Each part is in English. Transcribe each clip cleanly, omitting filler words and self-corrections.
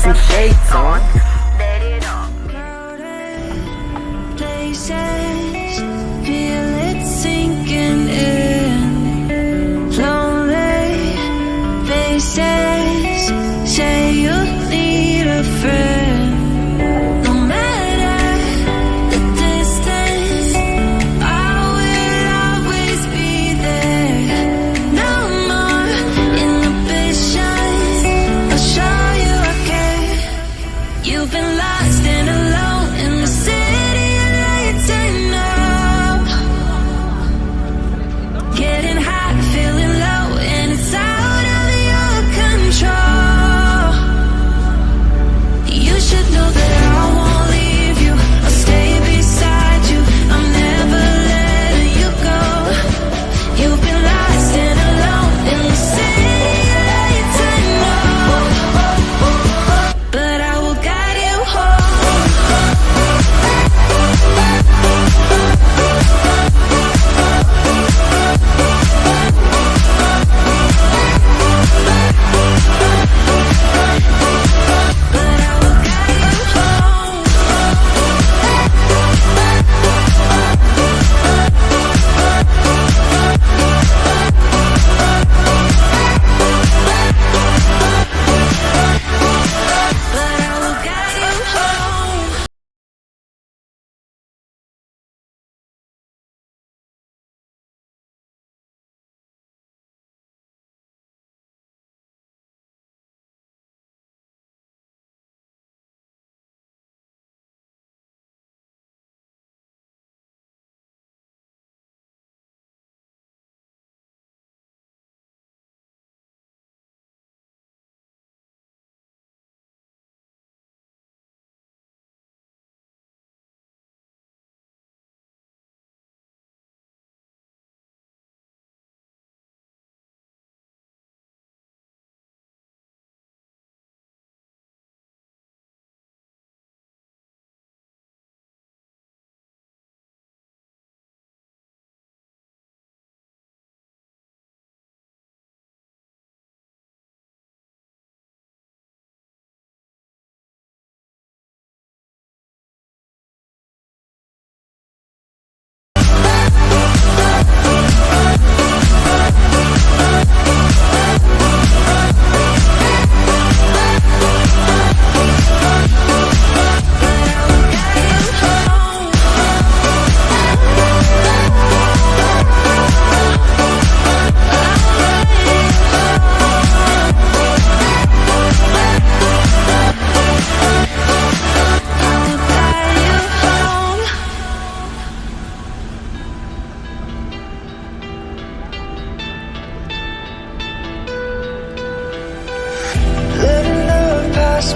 some shades on. Places, feel it sinking in. Lonely faces, say you need a friend. No matter the distance, I will always be there. No more inhibitions, I'll show you I care. You've been lost and alone in the city. Getting hot, feeling low, and it's out of your control. You should know that I won't leave you. I'll stay beside you. I'm never letting you go. You've been lost and alone in the city lights, I know, but I will guide you home.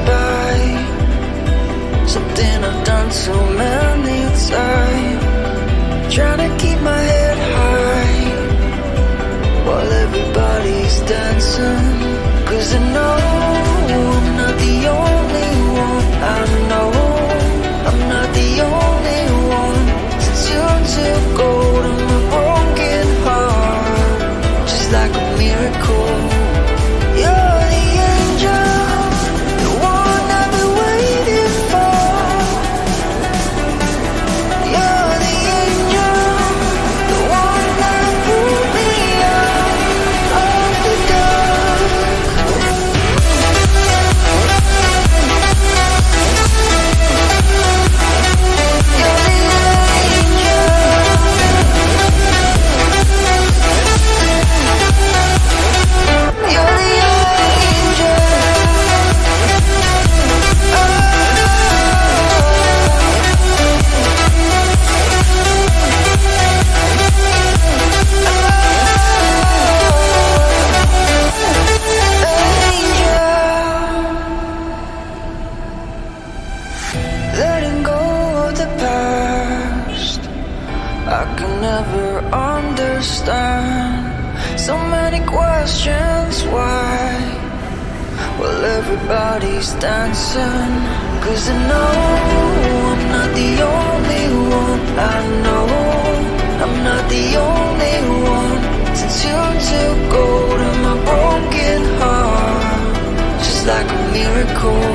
By something I've done so many times, trying to keep my head high while everybody's dancing. 'Cause I know I'm not the only one. I know I'm not the only one. Since you took hold of my broken heart, just like a miracle. You're the angel, letting go of the past. I can never understand so many questions why, while everybody's dancing. 'Cause I know I'm not the only one. I know I'm not the only one. Since you took hold of my broken heart, just like a miracle.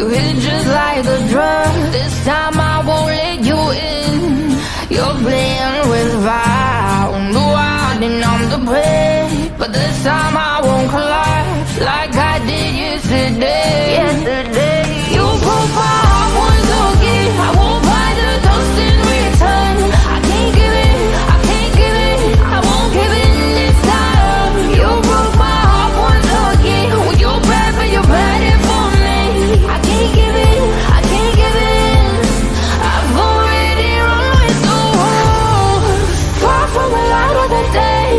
You hit just like a drug. This time I won't let you in. You're playing with fire. No, I didn't, I'm the prey. But this time I won't collapse like I did yesterday. You broke my heart once again. I won't buy the dust in return. I can't give it, I can't give it, I won't give in this time. You broke my heart once again. When you're bad, but you're bad it for me. I can't give it, I can't give in. I've already run with the wolves. Far from the light of the day.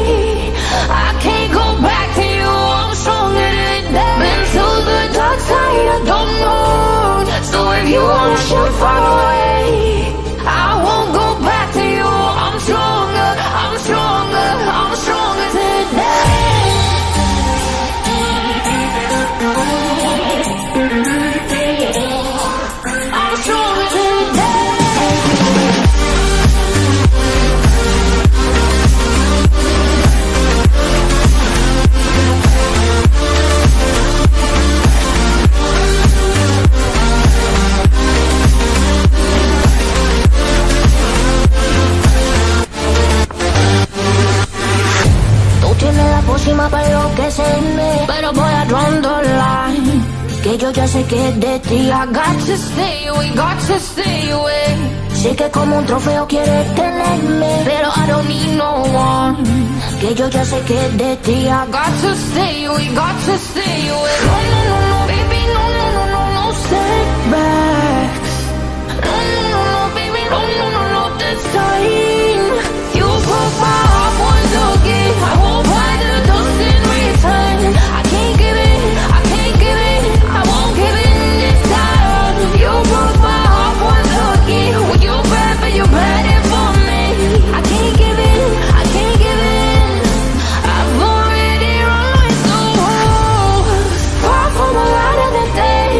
I can't go back to you, I'm stronger than that. Been to the dark side, I don't know. So if you wanna shoot far away, I won't go back to you. I'm stronger, I'm stronger, I'm stronger today. I'm stronger today. Para enloquecerme, pero voy a draw the line. Que yo ya sé que es de ti. I got to stay away, got to stay away. Sé que como un trofeo quieres tenerme, pero I don't need no one. Que yo ya sé que es de ti. I got to stay away, got to stay away. No, no, no, no, baby, no, no, no, no, no setbacks. No, no, no, no, baby, no, no, no, no, this time. You broke my heart once again. I won't buy the dust in return. I can't give it, I can't give it, I won't give in this time. You broke my heart once again. When you're bad, but you're bad it for me. I can't give in, I can't give in. I've already run with the wolves. Far from the light of the day.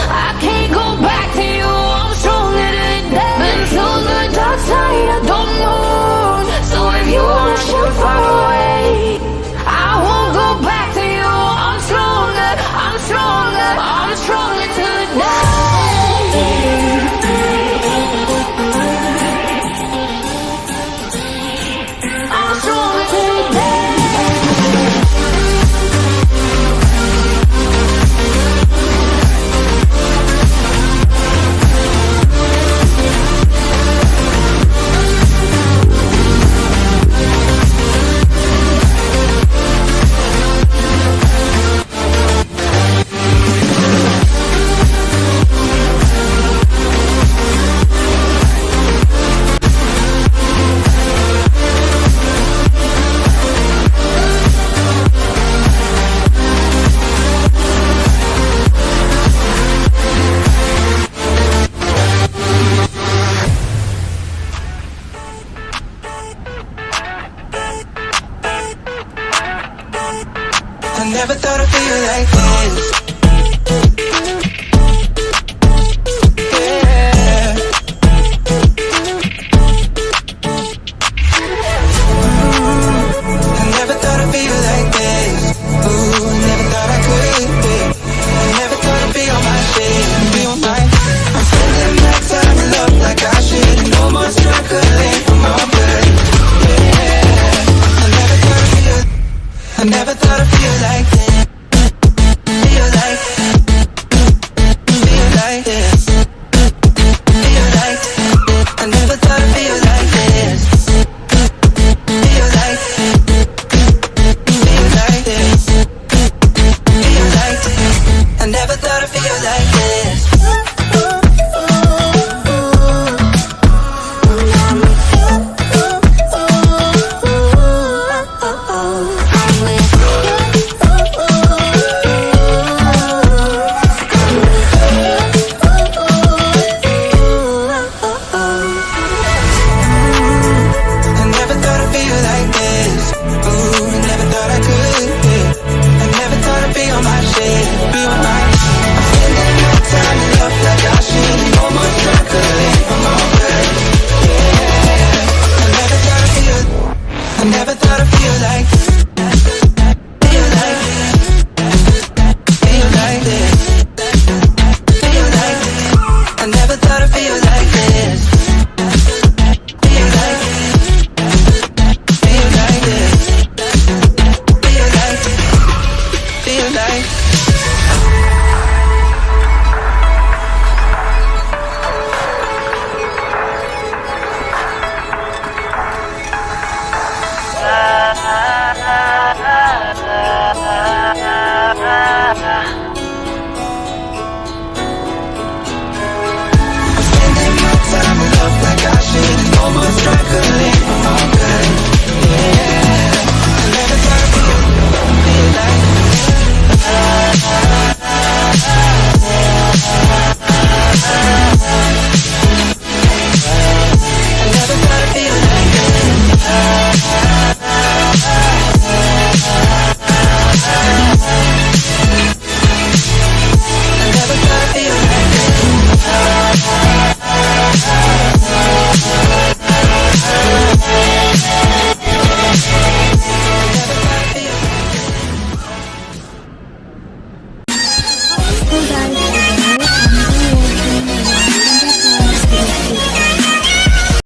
I can't go back to you, I'm stronger than that. Been to the dark side, I don't know. So if you wanna shoot far away, I won't go back to you. I'm stronger, I'm stronger, I'm stronger today. I'm stronger today. I never thought I'd feel like this. Yeah. I never thought I'd feel like this. Ooh, I never thought I could be. I never thought I'd be on my shit, be on my. I'm spending my time in love like I should. No more struggling for my good. Yeah. I never thought I'd feel like this. Feel like this. Feel like I never thought I'd feel like this. Feel like this. Feel like I never thought I'd feel like this. I never